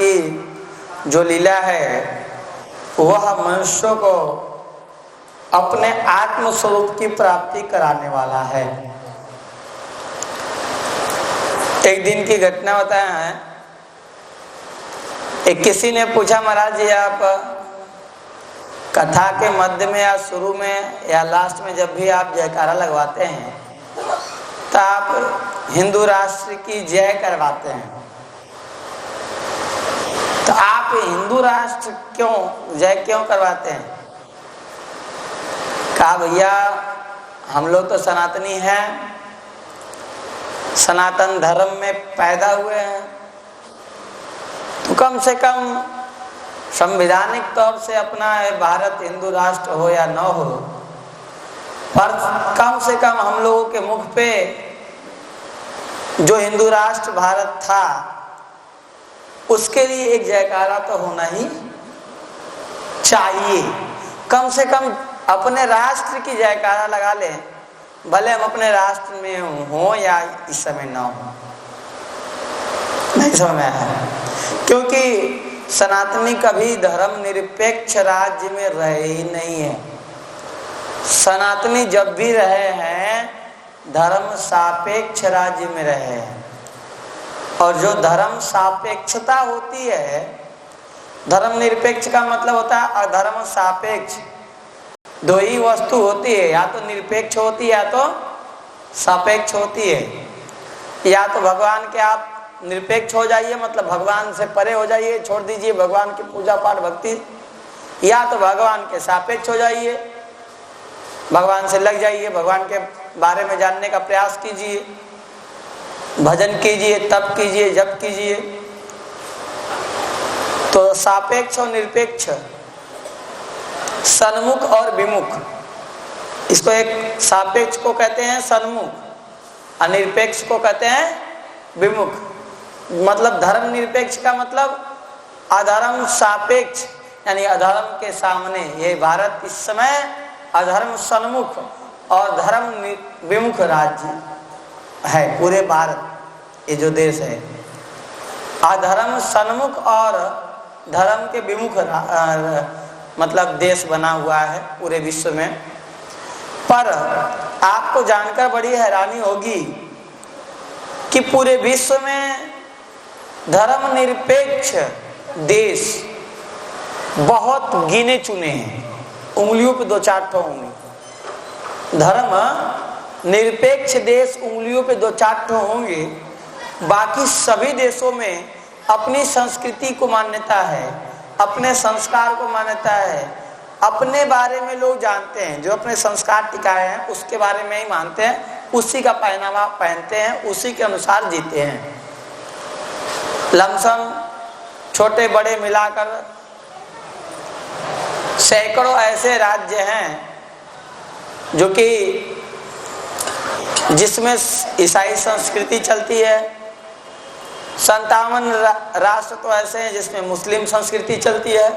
की जो लीला है वह मनुष्यों को अपने आत्म स्वरूप की प्राप्ति कराने वाला है। एक दिन की घटना बताया है। एक किसी ने पूछा, महाराज जी आप कथा के मध्य में या शुरू में या लास्ट में जब भी आप जयकारा लगवाते हैं तो आप हिंदू राष्ट्र की जय करवाते हैं, तो आप हिंदू राष्ट्र जय क्यों करवाते हैं? कहा भैया हम लोग तो सनातनी हैं, सनातन धर्म में पैदा हुए हैं, तो कम से कम संवैधानिक तौर से अपना भारत हिंदू राष्ट्र हो या न हो, पर कम से कम हम लोगों के मुख पे जो हिंदू राष्ट्र भारत था उसके लिए एक जयकारा तो होना ही चाहिए। कम से कम अपने राष्ट्र की जयकारा लगा लें, भले हम अपने राष्ट्र में हो या इस समय ना हो। नहीं समझ में आया? क्योंकि सनातनी कभी धर्म निरपेक्ष राज्य में रहे ही नहीं है। सनातनी जब भी रहे हैं धर्म सापेक्ष राज्य में रहे हैं, और जो धर्म सापेक्षता होती है, धर्म निरपेक्ष का मतलब होता है अधर्म सापेक्ष। दो ही वस्तु होती है, या तो निरपेक्ष होती है या तो सापेक्ष होती है। या तो भगवान के आप निरपेक्ष हो जाइए, मतलब भगवान से परे हो जाइए, छोड़ दीजिए भगवान की पूजा पाठ भक्ति, या तो भगवान के सापेक्ष हो जाइए, भगवान से लग जाइए, भगवान के बारे में जानने का प्रयास कीजिए, भजन कीजिए, तप कीजिए, जप कीजिए। तो सापेक्ष और निरपेक्ष, सन्मुख और विमुख, इसको एक सापेक्ष को कहते हैं सन्मुख और निरपेक्ष को कहते हैं विमुख। मतलब धर्म निरपेक्ष का मतलब अधर्म सापेक्ष, यानी अधर्म के सामने। ये भारत इस समय अधर्म सन्मुख और धर्म विमुख राज्य है। पूरे भारत ये जो देश है अधर्म सन्मुख और धर्म के विमुख मतलब देश बना हुआ है पूरे विश्व में। पर आपको जानकर बड़ी हैरानी होगी कि पूरे विश्व में धर्म निरपेक्ष देश बहुत गिने चुने हैं, उंगलियों पे 2-4 ठो होंगे। धर्म निरपेक्ष देश उंगलियों पे 2-4 ठो होंगे। बाकी सभी देशों में अपनी संस्कृति को मान्यता है, अपने संस्कार को मान्यता है, अपने बारे में लोग जानते हैं। जो अपने संस्कार टिकाए हैं उसके बारे में ही मानते हैं, उसी का पहनावा पहनते हैं, उसी के अनुसार जीते हैं। लमसम छोटे बड़े मिलाकर सैकड़ों ऐसे राज्य हैं जो कि जिसमें ईसाई संस्कृति चलती है। 57 राष्ट्र तो ऐसे हैं जिसमें मुस्लिम संस्कृति चलती है।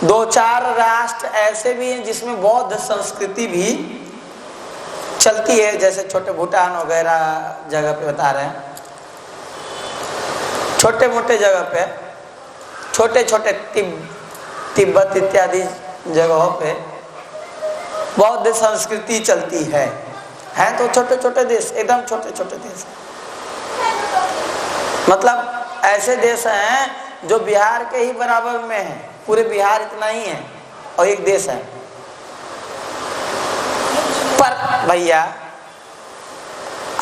2-4 राष्ट्र ऐसे भी हैं जिसमें बौद्ध संस्कृति भी चलती है, जैसे छोटे भूटान वगैरह जगह पे बता रहे हैं। छोटे मोटे जगह पे, छोटे छोटे तिब्बत इत्यादि जगहों पे बौद्ध संस्कृति चलती है। हैं तो छोटे छोटे देश, एकदम छोटे छोटे देश, मतलब ऐसे देश हैं जो बिहार के ही बराबर में है। पूरे बिहार इतना ही है और एक देश है। पर भैया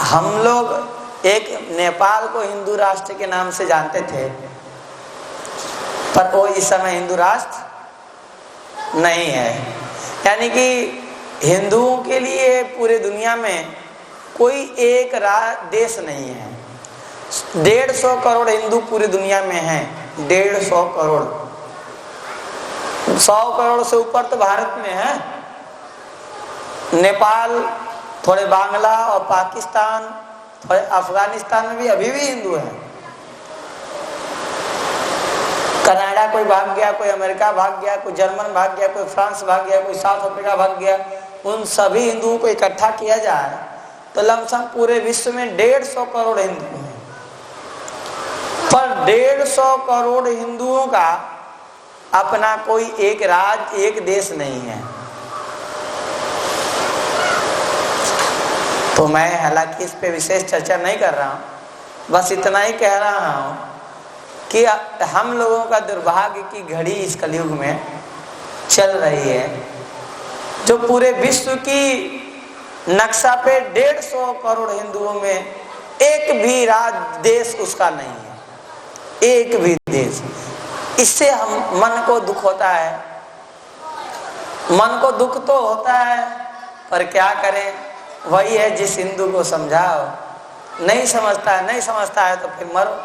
हम लोग एक नेपाल को हिंदू राष्ट्र के नाम से जानते थे, पर वो इस समय हिंदू राष्ट्र नहीं है। यानी कि हिंदुओं के लिए पूरे दुनिया में कोई एक देश नहीं है। 150 करोड़ हिंदू पूरी दुनिया में हैं। 150 करोड़, 100 करोड़ से ऊपर तो भारत में है। नेपाल, थोड़े बांग्ला और पाकिस्तान, थोड़े अफगानिस्तान में भी अभी भी हिंदू हैं। कनाडा कोई भाग गया, कोई अमेरिका भाग गया, कोई जर्मन भाग गया, कोई फ्रांस भाग गया, कोई साउथ अफ्रीका भाग गया। उन सभी हिंदुओं को इकट्ठा किया जाए तो लमसम पूरे विश्व में 150 करोड़ हिंदू हैं। पर 150 करोड़ हिंदुओं का अपना कोई एक राज्य, एक देश नहीं है। तो मैं हालांकि इस पे विशेष चर्चा नहीं कर रहा हूं, बस इतना ही कह रहा हूं कि हम लोगों का दुर्भाग्य की घड़ी इस कलयुग में चल रही है, जो पूरे विश्व की नक्शा पे 150 करोड़ हिंदुओं में एक भी राज्य, देश उसका नहीं है, एक भी देश। इससे हम मन को दुख होता है, मन को दुख तो होता है, पर क्या करें, वही है जिस हिंदू को समझाओ नहीं समझता है, नहीं समझता है तो फिर मरो।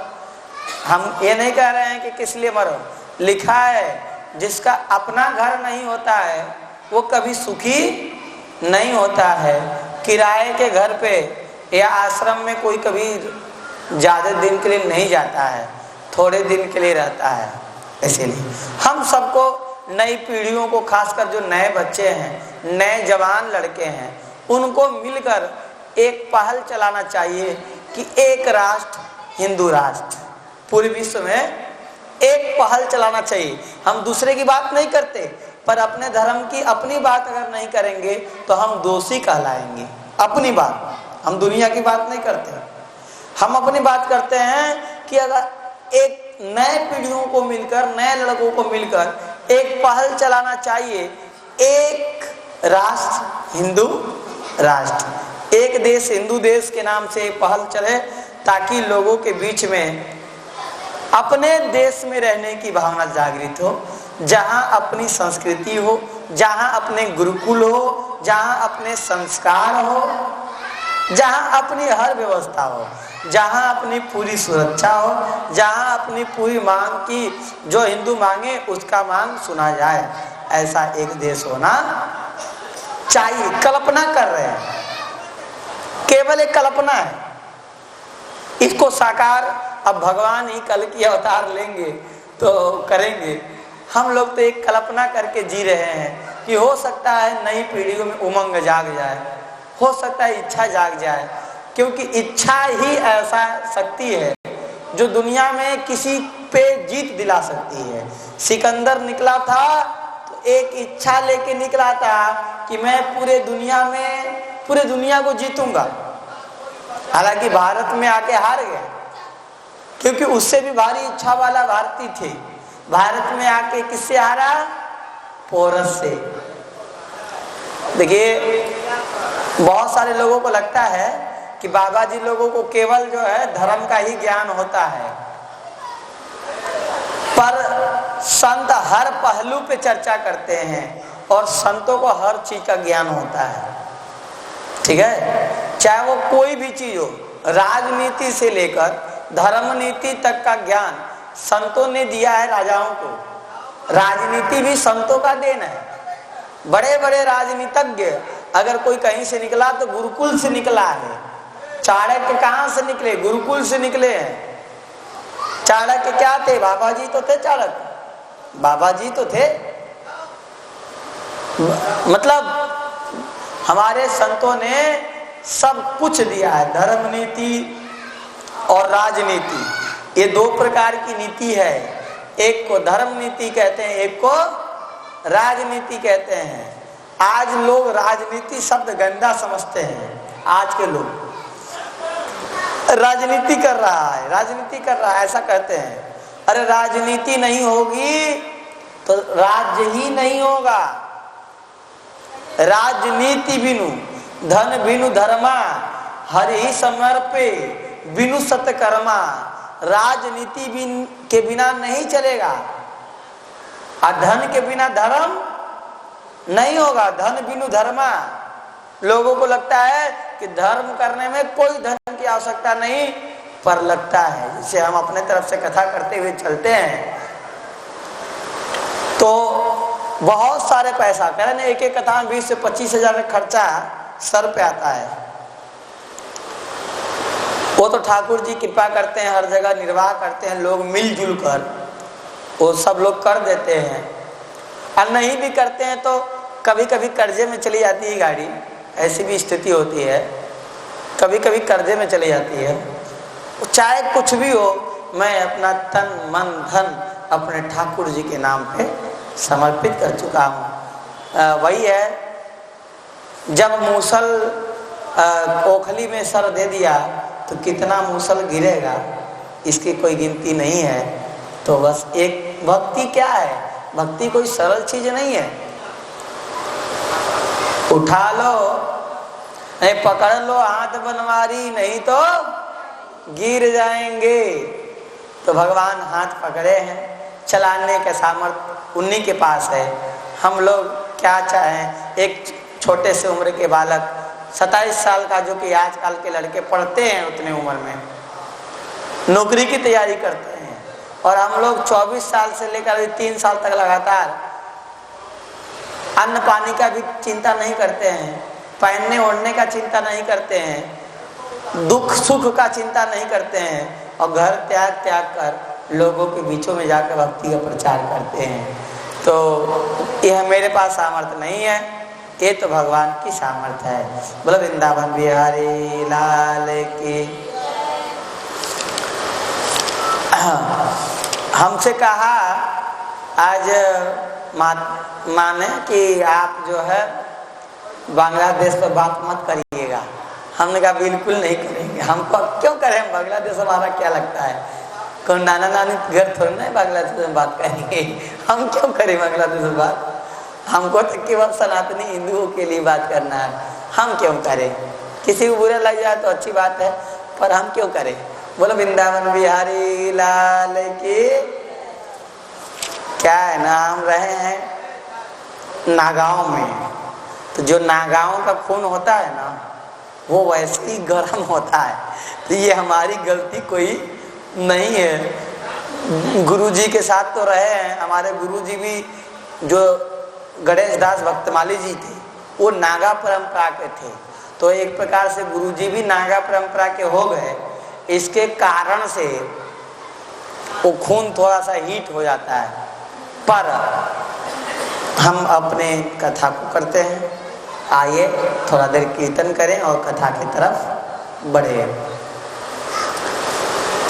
हम ये नहीं कह रहे हैं कि किस लिए मरो, लिखा है जिसका अपना घर नहीं होता है वो कभी सुखी नहीं होता है। किराए के घर पे या आश्रम में कोई कभी ज्यादा दिन के लिए नहीं जाता है, थोड़े दिन के लिए रहता है। इसीलिए हम सबको, नई पीढ़ियों को, खासकर जो नए बच्चे हैं, नए जवान लड़के हैं, उनको मिलकर एक पहल चलाना चाहिए कि एक राष्ट्र हिंदू राष्ट्र, पूरे विश्व में एक पहल चलाना चाहिए। हम दूसरे की बात नहीं करते, पर अपने धर्म की अपनी बात अगर नहीं करेंगे तो हम दोषी कहलाएंगे। अपनी बात, हम दुनिया की बात नहीं करते, हम अपनी बात करते हैं कि अगर एक नए पीढ़ियों को मिलकर, नए लड़कों को मिलकर एक पहल चलाना चाहिए, एक राष्ट्र हिंदू राष्ट्र, एक देश हिंदू देश के नाम से पहल चले, ताकि लोगों के बीच में अपने देश में रहने की भावना जागृत हो, जहां अपनी संस्कृति हो, जहां अपने गुरुकुल हो, जहां अपने संस्कार हो, जहां अपनी हर व्यवस्था हो, जहां अपनी पूरी सुरक्षा हो, जहां अपनी पूरी मांग की, जो हिंदू मांगे उसका मांग सुना जाए, ऐसा एक देश होना चाहिए। कल्पना कर रहे हैं, केवल एक कल्पना है, इसको साकार अब भगवान ही कल की अवतार लेंगे तो करेंगे। हम लोग तो एक कल्पना करके जी रहे हैं कि हो सकता है नई पीढ़ियों में उमंग जाग जाए, हो सकता है इच्छा जाग जाए, क्योंकि इच्छा ही ऐसा शक्ति है जो दुनिया में किसी पे जीत दिला सकती है। सिकंदर निकला था तो एक इच्छा लेके निकला था कि मैं पूरे दुनिया को जीतूंगा। हालांकि भारत में आके हार गया, क्योंकि उससे भी भारी इच्छा वाला भारतीय थे। भारत में आके किससे हारा? पोरस से। देखिए, बहुत सारे लोगों को लगता है कि बाबा जी लोगों को केवल जो है धर्म का ही ज्ञान होता है, पर संत हर पहलू पे चर्चा करते हैं और संतों को हर चीज का ज्ञान होता है। ठीक है, चाहे वो कोई भी चीज हो, राजनीति से लेकर धर्म नीति तक का ज्ञान संतों ने दिया है राजाओं को। राजनीति भी संतों का देन है। बड़े बड़े राजनीतिज्ञ अगर कोई कहीं से निकला तो गुरुकुल से निकला है। चाणक्य कहां से निकले? गुरुकुल से निकले हैं। चाणक्य क्या थे? बाबा जी तो थे चाणक्य, बाबा जी तो थे। मतलब हमारे संतों ने सब कुछ दिया है। धर्म नीति और राजनीति, ये दो प्रकार की नीति है। एक को धर्म नीति कहते हैं, एक को राजनीति कहते हैं। आज लोग राजनीति शब्द गंदा समझते हैं। आज के लोग राजनीति कर रहा है, राजनीति कर रहा है, ऐसा कहते हैं। अरे राजनीति नहीं होगी तो राज्य ही नहीं होगा। राजनीति बिनु धन बिनु धर्मा, हरि समर्पे बिनु सत्कर्मा। राजनीति के बिना नहीं चलेगा, और धन के बिना धर्म नहीं होगा। धन बिनु धर्मा। लोगों को लगता है कि धर्म करने में कोई धन की आवश्यकता नहीं, पर लगता है। जिसे हम अपने तरफ से कथा करते हुए चलते हैं तो बहुत सारे पैसा कह रहे, एक एक कथा में 20 से 25 हजार का खर्चा सर पे आता है। वो तो ठाकुर जी कृपा करते हैं, हर जगह निर्वाह करते हैं, लोग मिलजुल कर वो सब लोग कर देते हैं। और नहीं भी करते हैं तो कभी कभी कर्जे में चली जाती है गाड़ी, ऐसी भी स्थिति होती है। कभी कभी कर्जे में चली जाती है। चाहे कुछ भी हो, मैं अपना तन मन धन अपने ठाकुर जी के नाम पे समर्पित कर चुका हूँ। वही है, जब मूसल ओखली में सर दे दिया तो कितना मूसल गिरेगा इसकी कोई गिनती नहीं है। तो बस एक भक्ति क्या है, भक्ति कोई सरल चीज नहीं है। उठा लो नहीं, पकड़ लो हाथ बनवारी, नहीं तो गिर जाएंगे। तो भगवान हाथ पकड़े हैं, चलाने का सामर्थ्य उन्हीं के पास है। हम लोग क्या चाहें, एक छोटे से उम्र के बालक 27 साल का, जो कि आजकल के लड़के पढ़ते हैं उतने उम्र में, नौकरी की तैयारी करते हैं, और हम लोग 24 साल से लेकर 3 साल तक लगातार अन्न पानी का भी चिंता नहीं करते हैं, पहनने ओढ़ने का चिंता नहीं करते हैं, दुख सुख का चिंता नहीं करते हैं, और घर त्याग त्याग कर लोगों के बीचों में जाकर भक्ति का प्रचार करते हैं। तो यह मेरे पास सामर्थ्य नहीं है, ये तो भगवान की सामर्थ्य है। बोलो वृंदावन बिहारी लाल की। हमसे कहा आज माँ ने कि आप जो है बांग्लादेश पर बात मत करिएगा। हमने कहा बिल्कुल नहीं करेंगे। हमको क्यों करें, हम बांग्लादेश हमारा क्या लगता है, कौन नाना नानी घर थोड़ी ना बांग्लादेश में बात करेंगे, हम क्यों करें बांग्लादेश में बात। हमको तो केवल सनातनी हिंदुओं के लिए बात करना है, हम क्यों करें। किसी को बुरा लग जाए तो अच्छी बात है, पर हम क्यों करें। बोलो वृंदावन बिहारी लाल की। क्या है ना, हम रहे हैं नागांव में, तो जो नागांव का खून होता है ना वो वैसे ही गर्म होता है। तो ये हमारी गलती कोई नहीं है। गुरुजी के साथ तो रहे हैं, हमारे गुरुजी भी जो गणेश दास भक्तमाली जी थे वो नागा परंपरा के थे। तो एक प्रकार से गुरुजी भी नागा परंपरा के हो गए, इसके कारण से वो खून थोड़ा सा हीट हो जाता है। पर हम अपने कथा को करते हैं। आइए थोड़ा देर कीर्तन करें और कथा की तरफ बढ़े।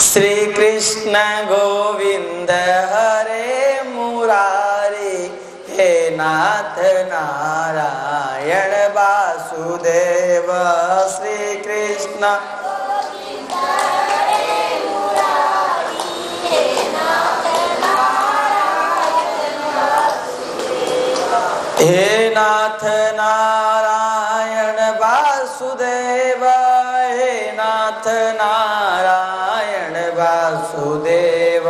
श्री कृष्ण गोविंद हरे मुरारी, हे नाथ नारायण वासुदेव। श्री कृष्ण हे नाथ नारायण वासुदेव, हे नाथ नारायण वासुदेव।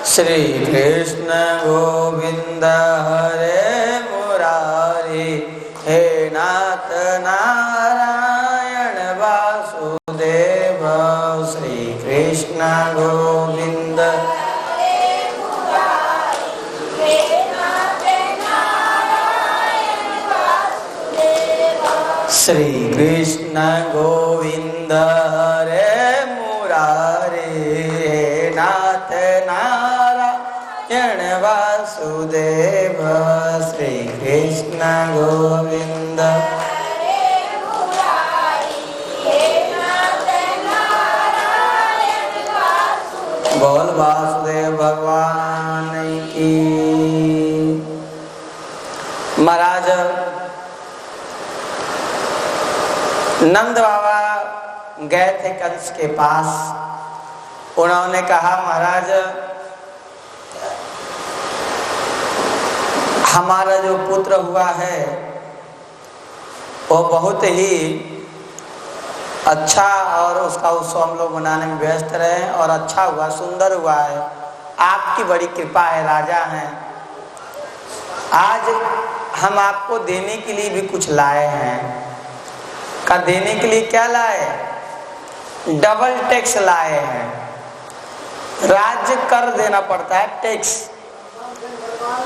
श्री कृष्ण गोविंद हरे मुरारी, हे नाथ नारायण वासुदेव। श्री कृष्ण गोविंद श्री कृष्ण गोविंद हरे मुरारी, हे नाथ नारायण वासुदेव। श्री कृष्ण गोविंद बोल वासुदेव भगवान की। महाराज नंद बाबा गए थे कंस के पास। उन्होंने कहा महाराज हमारा जो पुत्र हुआ है वो बहुत ही अच्छा, और उसका उत्सव हम लोग मनाने में व्यस्त रहे, और अच्छा हुआ, सुंदर हुआ है। आपकी बड़ी कृपा है, राजा हैं। आज हम आपको देने के लिए भी कुछ लाए हैं। का देने के लिए क्या लाए? डबल टैक्स लाए हैं। राज्य कर देना पड़ता है टैक्स,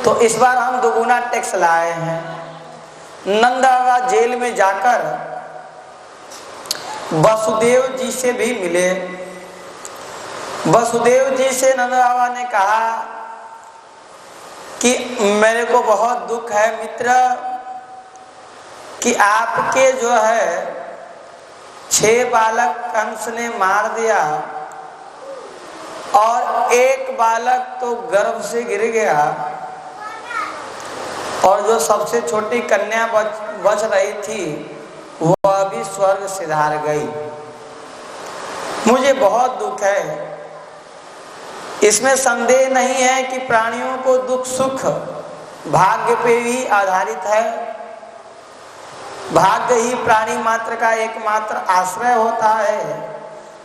तो इस बार हम दोगुना टैक्स लाए हैं। नंद बाबा जेल में जाकर वसुदेव जी से भी मिले। वसुदेव जी से नंद बाबा ने कहा कि मेरे को बहुत दुख है मित्र कि आपके जो है 6 बालक कंस ने मार दिया और एक बालक तो गर्भ से गिर गया और जो सबसे छोटी कन्या बच रही थी वह भी स्वर्ग सिधार गई। मुझे बहुत दुख है। इसमें संदेह नहीं है कि प्राणियों को दुख सुख भाग्य पे ही आधारित है। भाग्य ही प्राणी मात्र का एकमात्र आश्रय होता है।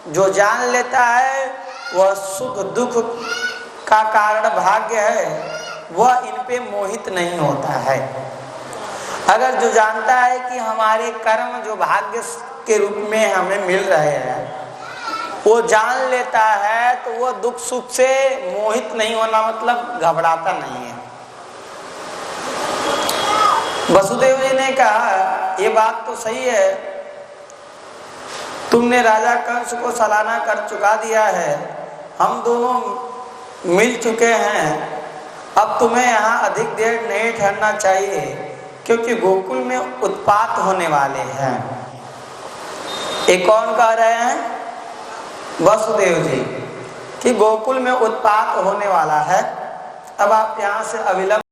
जो जान लेता है वह सुख दुख का कारण भाग्य है, वह इन पे मोहित नहीं होता है। अगर जो जानता है कि हमारे कर्म जो भाग्य के रूप में हमें मिल रहे हैं वो जान लेता है तो वह दुख सुख से मोहित नहीं होना मतलब घबराता नहीं है। वसुदेव जी ने कहा ये बात तो सही है, तुमने राजा कंस को सलाना कर चुका दिया है, हम दोनों मिल चुके हैं, अब तुम्हें यहाँ अधिक देर नहीं ठहरना चाहिए क्योंकि गोकुल में उत्पात होने वाले हैं। ये कौन कह रहे हैं? वसुदेव जी कि गोकुल में उत्पात होने वाला है। अब आप यहाँ से अविलंब